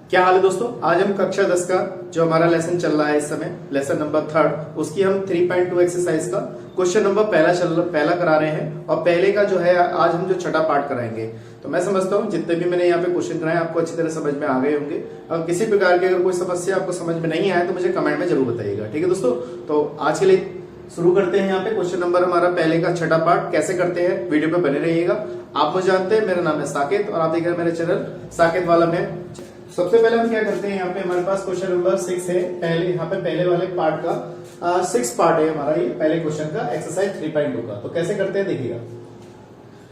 क्या हाल है दोस्तों। आज हम कक्षा 10 का जो हमारा लेसन चल रहा है इस समय लेसन नंबर 3 उसकी हम 3.2 एक्सरसाइज का क्वेश्चन नंबर पहला करा रहे हैं। और पहले का जो है आज हम जो छठा पार्ट कराएंगे। तो मैं समझता हूँ जितने भी मैंने यहाँ पे क्वेश्चन कराए आपको अच्छी तरह समझ में आ गए होंगे। और किसी प्रकार की अगर कोई समस्या आपको समझ में नहीं आए तो मुझे कमेंट में जरूर बताइएगा। ठीक है दोस्तों, तो आज के लिए शुरू करते हैं। यहाँ पे क्वेश्चन नंबर हमारा पहले का छठा पार्ट कैसे करते हैं, वीडियो पे बने रहिएगा। आप मुझे जानते हैं, मेरा नाम है साकेत और आप देख रहे हैं मेरे चैनल साकेत वाला में। सबसे पहले हम क्या करते हैं, यहाँ पे हमारे पास क्वेश्चन नंबर 6 है। पहले यहाँ पे पहले वाले पार्ट का 6 पार्ट है हमारा, ये पहले क्वेश्चन का एक्सरसाइज 3.2 का। तो कैसे करते हैं देखिएगा।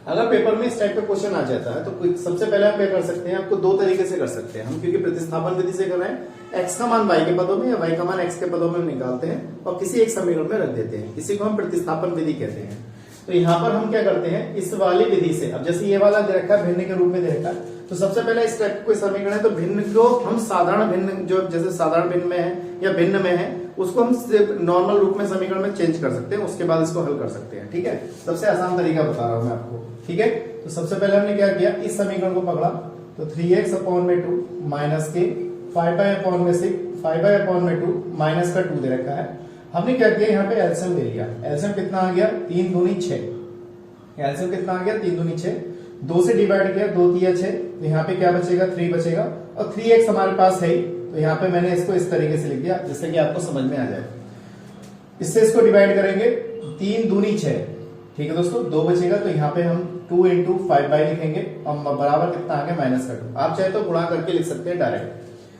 अगर पेपर में इस टाइप का क्वेश्चन आ जाता है तो सबसे पहले हम क्या कर सकते हैं, आपको 2 तरीके से कर सकते हैं हम, क्योंकि प्रतिस्थापन विधि से कर रहे हैं। एक्स का मान वाई के पदों में या वाई का मान एक्स के पदों में निकालते हैं और किसी एक समीकरण में रख देते हैं। इसी को हम प्रतिस्थापन विधि कहते हैं। तो यहाँ पर हम क्या करते हैं, इस वाली विधि से, अब जैसे ये वाला दे रखा है भिन्न के रूप में दे रखा है, तो सबसे पहले इस टाइप कोई समीकरण है तो भिन्न को हम साधारण भिन्न, जो जैसे साधारण भिन्न में है या भिन्न में है, उसको हम सिर्फ नॉर्मल रूप में समीकरण में चेंज कर सकते हैं। उसके बाद इसको हल कर सकते हैं। ठीक है, सबसे आसान तरीका बता रहा हूं मैं आपको। ठीक है, तो सबसे पहले हमने क्या किया, इस समीकरण को पकड़ा तो 3x/2 माइनस के 5/2 माइनस का 2 दे रखा है। हमने क्या किया, यहाँ पे एलसीएम ले लिया। एलसीएम कितना आ गया, 3 दूनी 6। एलसीएम कितना आ गया, 3 दूनी 6। 2 से डिवाइड किया, 2 तिया 6, तो यहाँ पे क्या बचेगा, 3 बचेगा। और 3x हमारे पास है ही, तो यहाँ पे मैंने इसको इस तरीके से लिख दिया जिससे कि आपको समझ में आ जाए। इससे इसको डिवाइड करेंगे, 3 दूनी 6। ठीक है दोस्तों, 2 बचेगा, तो यहाँ पे हम 2 × 5 लिखेंगे और बराबर कितना आ गया, माइनस का 2। आप चाहे तो गुणा करके लिख सकते हैं डायरेक्ट।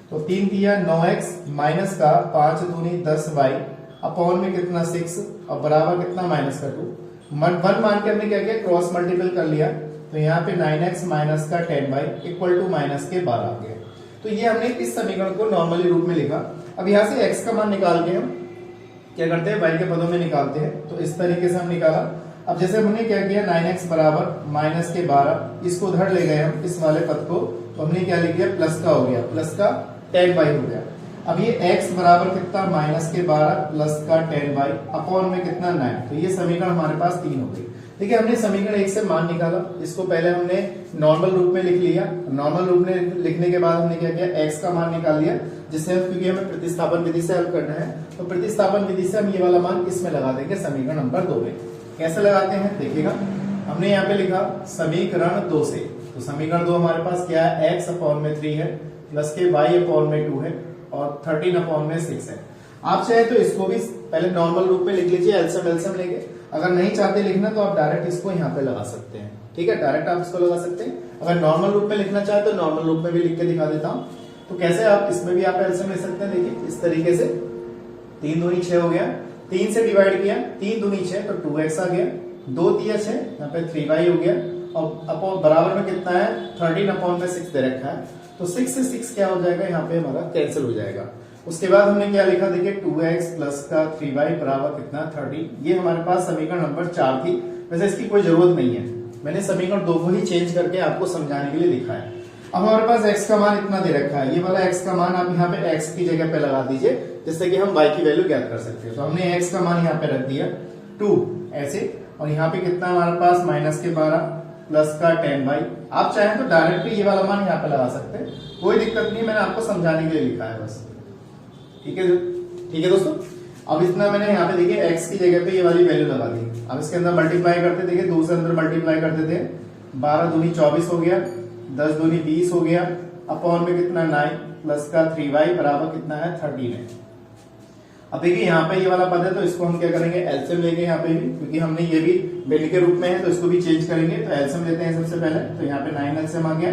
तो 3 तिया 9x माइनस का 5 दूनी 10y अपॉन में कितना 6 और बराबर कितना माइनस का 2। 1 मान के हमने क्या किया, क्रॉस मल्टीपल कर लिया। तो यहाँ पे 9x माइनस का 10y इक्वल टू माइनस के 12 आ गया। तो ये हमने इस समीकरण को नॉर्मली रूप में लिखा। अब यहाँ से x का मान निकाल के हम क्या करते हैं, y के पदों में निकालते हैं। तो इस तरीके से हम निकाला। अब जैसे हमने क्या किया, 9x बराबर माइनस के 12, इसको उधर ले गए हम इस वाले पद को, तो हमने क्या लिख दिया, प्लस का हो गया, प्लस का 10y हो गया। अब ये x बराबर कितना, माइनस के 12 प्लस का 10y अपॉन में कितना 9। तो ये समीकरण हमारे पास 3 हो गई। देखिए, हमने समीकरण 1 से मान निकाला, इसको पहले हमने नॉर्मल रूप में लिख लिया। नॉर्मल रूप में लिखने के बाद हमने क्या किया, x का मान निकाल लिया, जिससे क्योंकि हमें प्रतिस्थापन विधि से हल करना है, तो प्रतिस्थापन विधि से हम ये वाला मान इसमें लगा देंगे समीकरण नंबर 2 में। कैसे लगाते हैं देखिएगा। हमने यहाँ पे लिखा समीकरण 2 से, तो समीकरण 2 हमारे पास क्या है, x/3 है प्लस के y/2 है और 13/6 है। आप चाहे तो इसको भी पहले नॉर्मल रूप में लिख लीजिए, एलसीएम लेके। अगर नहीं चाहते लिखना तो आप डायरेक्ट इसको यहाँ पे लगा सकते हैं। ठीक है, डायरेक्ट आप इसको लगा सकते हैं। अगर नॉर्मल रूप में लिखना चाहे तो नॉर्मल रूप में भी लिख के दिखा देता हूँ। तो कैसे आप इसमें भी आप एलसीएम ले सकते हैं। देखिए इस तरीके से 3 दूनी 6 हो गया, 3 से डिवाइड किया, 3 दूनी 6 तो 2x आ गया, 2 तिया 6, यहाँ पे 3y हो गया और अपॉन बराबर में कितना है, 13/6 दे रखा है। तो 6 से 6 क्या हो जाएगा, यहाँ पे हमारा कैंसिल हो जाएगा। उसके बाद हमने क्या लिखा, देखिए 2x प्लस का 3y बराबर कितना 30। ये हमारे पास समीकरण नंबर 4 थी। वैसे इसकी कोई जरूरत नहीं है, मैंने समीकरण 2 को ही चेंज करके आपको समझाने के लिए लिखा है। अब हमारे पास x का मान इतना दे रखा है, ये वाला x का मान आप यहाँ पे x की जगह पे लगा दीजिए, जिससे कि हम y की वैल्यू ज्ञात कर सकते हैं। तो हमने x का मान यहाँ पे रख दिया 2 ऐसे, और यहाँ पे कितना हमारे पास माइनस के 12 प्लस का 10y। आप चाहें तो डायरेक्ट ये वाला मान यहाँ पे लगा सकते हैं, कोई दिक्कत नहीं, मैंने आपको समझाने के लिए लिखा है बस। ठीक है दोस्तों। अब इतना मैंने यहाँ पे देखिए x की जगह पे ये वाली वैल्यू लगा दी। अब इसके अंदर मल्टीप्लाई करते, देखिए 2 से अंदर मल्टीप्लाई करते थे, 12 दूनी 24 हो गया, 10 दूनी 20 हो गया, अपॉन में कितना 9 प्लस का 3y बराबर कितना है 13 है। अब देखिए यहाँ पे ये वाला पद है, तो इसको हम क्या करेंगे, एलसीएम लेंगे यहाँ पे भी, क्योंकि हमने ये भी भिन्न के रूप में है तो इसको भी चेंज करेंगे। तो एलसीएम लेते हैं सबसे पहले। तो यहाँ पे 9 एलसीएम आ गया,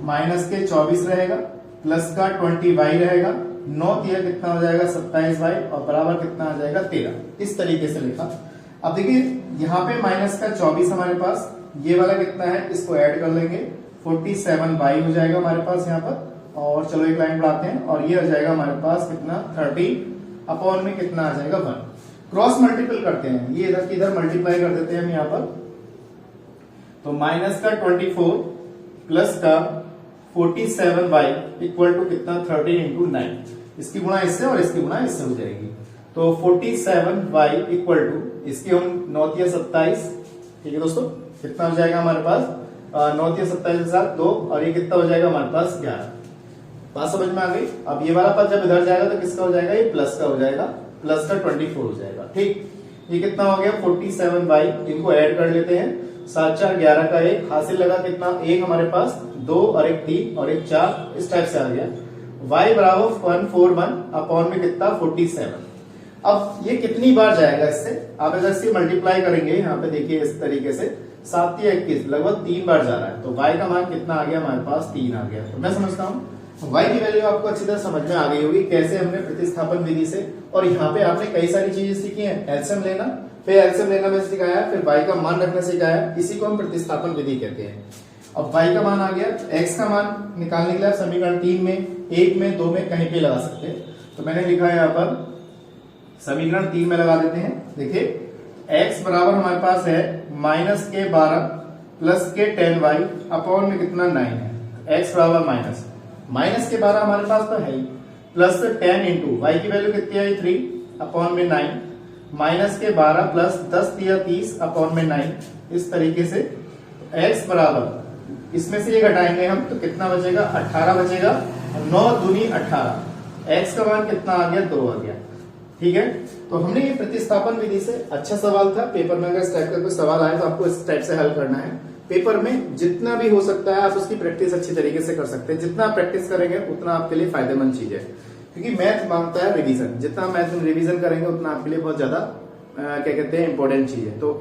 माइनस के 24 रहेगा प्लस का 20y रहेगा, 9 तिया कितना हो जाएगा 27y और बराबर कितना आ जाएगा 13। इस तरीके से लिखा। अब देखिए यहाँ पे माइनस का 24 हमारे पास, ये वाला कितना है, इसको ऐड कर लेंगे, 47y हो जाएगा हमारे पास यहाँ पर। और चलो एक लाइन बढ़ाते हैं, और ये हो जाएगा हमारे पास कितना 30 अपॉन में कितना आ जाएगा 1। क्रॉस मल्टीपल करते हैं, ये इधर की इधर मल्टीप्लाई कर देते हैं हम यहाँ पर। तो माइनस का 24 प्लस का 47y इक्वल टू कितना 30 × 9। इसकी गुणा इससे और इसकी गुणा इससे हो जाएगी। तो 47y इक्वल टू, इसकी हम 9 तिया 27। ठीक है दोस्तों, कितना हो जाएगा हमारे पास 9 तिया 27 के साथ 2, और ये कितना हो जाएगा हमारे पास 11। बात समझ में आ गई। अब ये वाला पद जब इधर जाएगा तो किसका हो जाएगा, ये प्लस का हो जाएगा, प्लस का 24 हो जाएगा। ठीक, ये कितना हो गया 47y, इनको ऐड कर लेते हैं, 7 4 11 का 1 हासिल लगा कितना, एक हमारे पास 2 और एक 3 और एक 4, इस टाइप से आ गया। y बराबर 141 अपॉन में कितना 47। अब ये कितनी बार जाएगा इससे, आप अगर इससे मल्टीप्लाई करेंगे, यहाँ पे देखिए इस तरीके से 7 या 21 लगभग 3 बार जा रहा है, तो y का मान कितना आ गया हमारे पास 3 आ गया। तो मैं समझता हूँ y की वैल्यू आपको अच्छी तरह समझ में आ गई होगी, कैसे हमने प्रतिस्थापन विधि से, और यहाँ पे आपने कई सारी चीजें सीखी हैं, एलसीएम लेना, फिर एलसीएम लेना में सिखाया, फिर y का मान रखना सिखाया, इसी को हम प्रतिस्थापन विधि कहते हैं। अब y का मान आ गया, x का मान निकालने के लिए समीकरण 3 में, 1 में, 2 में कहीं पे लगा सकते हैं। तो मैंने लिखा है यहाँ पर समीकरण 3 में लगा देते हैं। देखिए x बराबर हमारे पास है माइनस के 12 प्लस के 10y अपॉन में कितना 9 है, x बराबर माइनस के 12 हमारे पास तो है ही, प्लस 10 इंटू y की वैल्यू कितनी आई 3 अपॉन में 9, माइनस के 12 प्लस 10 दिया 30 अपॉन में 9, इस तरीके से x बराबर इसमें से ये घटाएंगे हम तो कितना बचेगा 18 बचेगा, 9 दूनी 18, x का मान कितना आ गया 2 आ गया। ठीक है, तो हमने ये प्रतिस्थापन विधि से, अच्छा सवाल था, पेपर में अगर इस टाइप का कोई सवाल आए तो आपको इस टाइप से हल करना है। पेपर में जितना भी हो सकता है आप उसकी प्रैक्टिस अच्छी तरीके से कर सकते हैं, जितना प्रैक्टिस करेंगे उतना आपके लिए फायदेमंद चीज है, क्योंकि मैथ मांगता है रिवीजन, जितना मैथ रिवीजन करेंगे उतना आपके लिए बहुत ज्यादा क्या कहते हैं इंपॉर्टेंट चीज है। तो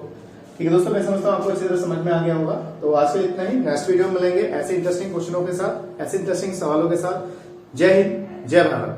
ठीक है दोस्तों, मैं समझता हूँ आपको अच्छी तरह समझ में आ गया होगा। तो आज से इतना ही, नेक्स्ट वीडियो में मिलेंगे ऐसे इंटरेस्टिंग क्वेश्चनों के साथ, ऐसे इंटरेस्टिंग सवालों के साथ। जय हिंद, जय भारत।